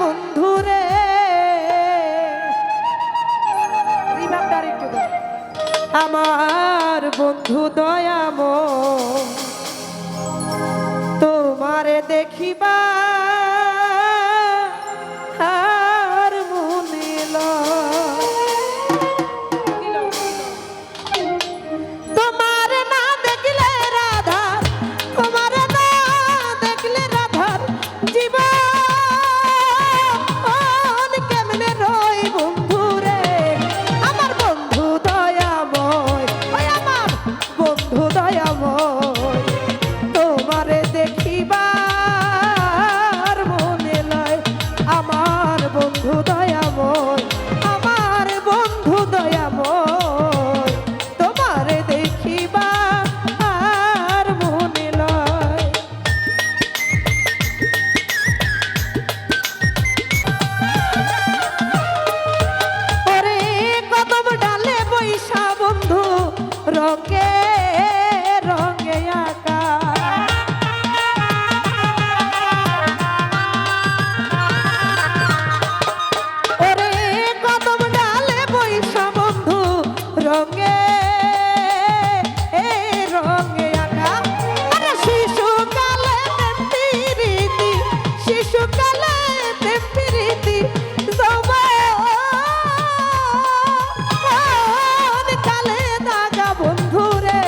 বন্ধুরে আমার বন্ধু দয়াময় তোমারে দেখিবা আর মনে তোমার না দেখলে রাধা তোমার না দেখলে রাধার জীবন কেমনে রই বন্ধুরে আমার বন্ধু দয়াময় ওই আমার বন্ধু দয়াময় তোমারে দেখিবার মনে লয় আমার বন্ধু দয়াময় আমার বন্ধু দয়াময় তোমারে দেখিবার মনে লয় ওরে কদম ডালে বৈশা বন্ধু রঙে রঙে আঁকা ওরে কদম ডালে বৈশা বন্ধু রঙে রঙে আঁকা আরে শিশুকালে প্রেম প্রীতি শিশুকালে প্রেম প্রীতি কালে দাগা বন্ধুরে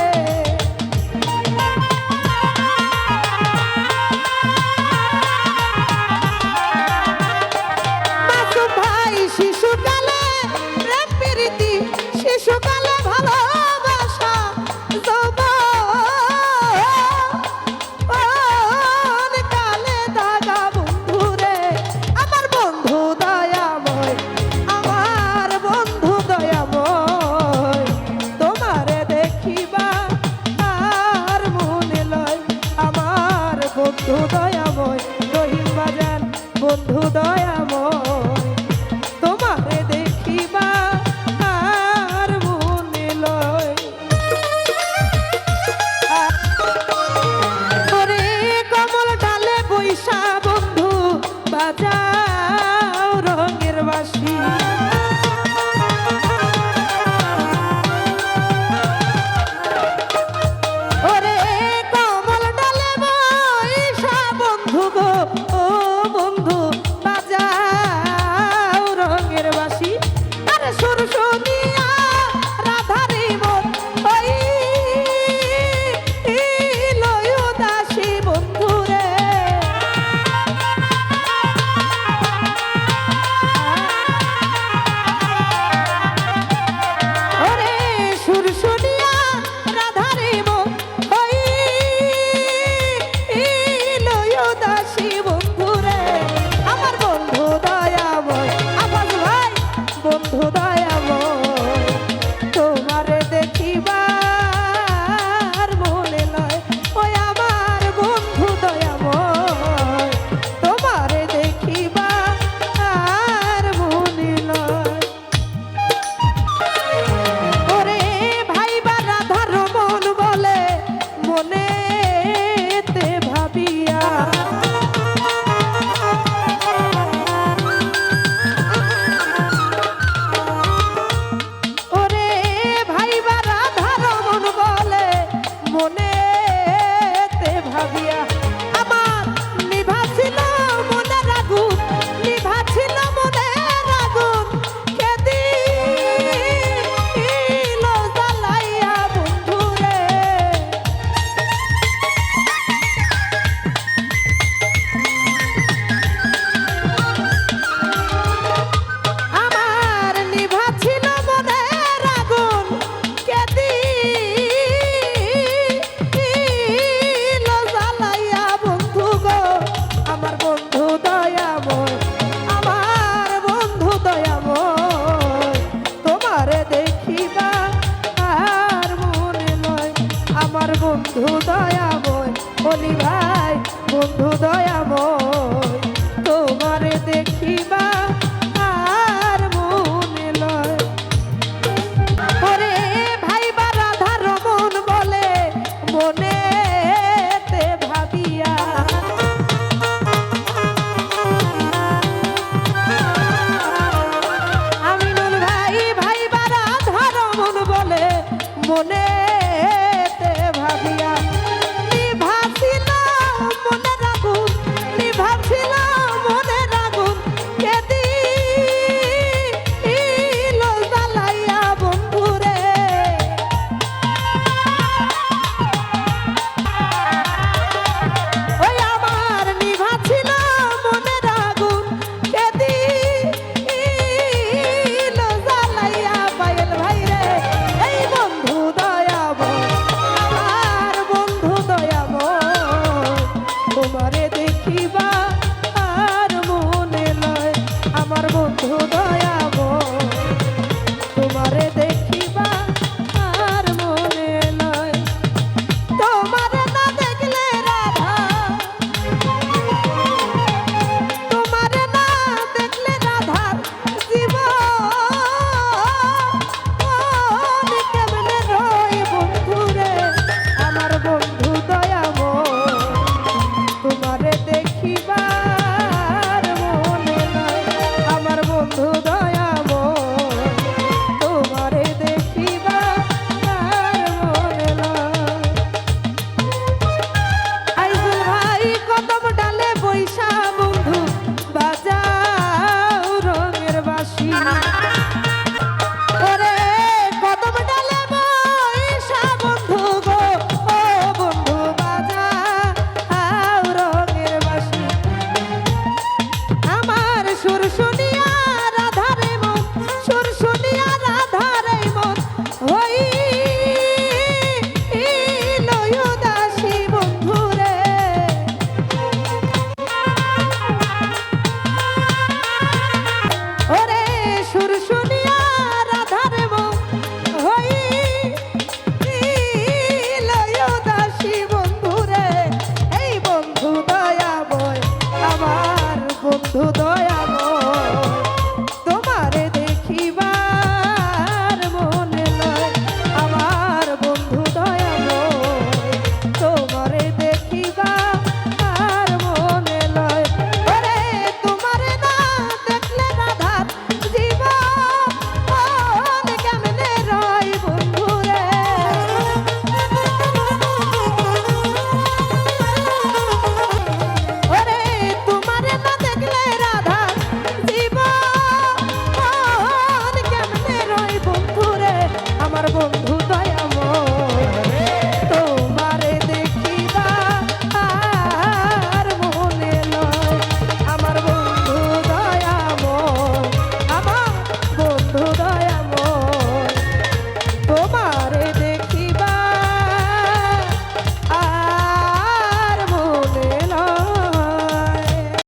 মাসুম ভাই শিশুকালে প্রেম প্রীতি শিশুকালে ভালোবাসা যৌবন কালে দাগা বন্ধুরে আমার বন্ধু দয়াময় আমার বন্ধু দয়াময় তোমারে দেখিবা আর মনে লয় আমার বন্ধু দয়াময় রহিম বাজান বন্ধু দয়াময় তোমারে দেখিবা আর মনে লয় ওরে কমল ডালে বৈশা বন্ধু বাজাও রঙের বাঁশি ওরে কমল ডালে বৈশা বন্ধু গো ও বন্ধু বাজাও রঙের বাঁশি আরে সুর শুনিয়া রাধারি মন ওই লয় দাসী বন্ধুরে ওরে সুর শুনিয়া রাধারি মন ওই লয় দাসী বন্ধুরে আমার বন্ধু দয়াময় আবাস ভাই বন্ধু দয়াময় তোমারে দেখিবার মনে লয় ওই আমার বন্ধু দয়াময় তোমারে দেখিবার মনে লয় ওরে ভাইবা রাধার মন বলে মনেতে ভাবিয়া ওরে ভাইবা রাধার মন বলে মনেতে ভাবিয়া আমার নিভা ছিল মনের আগুন নিভা ছিল মনের আগুন কেদিল জ্বালাইয়া বন্ধুরে আমার নিভা ছিল মনের আগুন কেদিল জ্বালাইয়া বন্ধু গো আমার বন্ধু দয়াময় আমার বন্ধু দয়াময় তোমারে দেখিবা আর মনে লয় আমার বন্ধু দয়াময় বলি ভাই বন্ধু দয়াময় তোমারে দেখিবা আর মনে লয় ওরে ভাইবা রাধার মন বলে মনেতে ভাবিয়া বন্ধু দয়া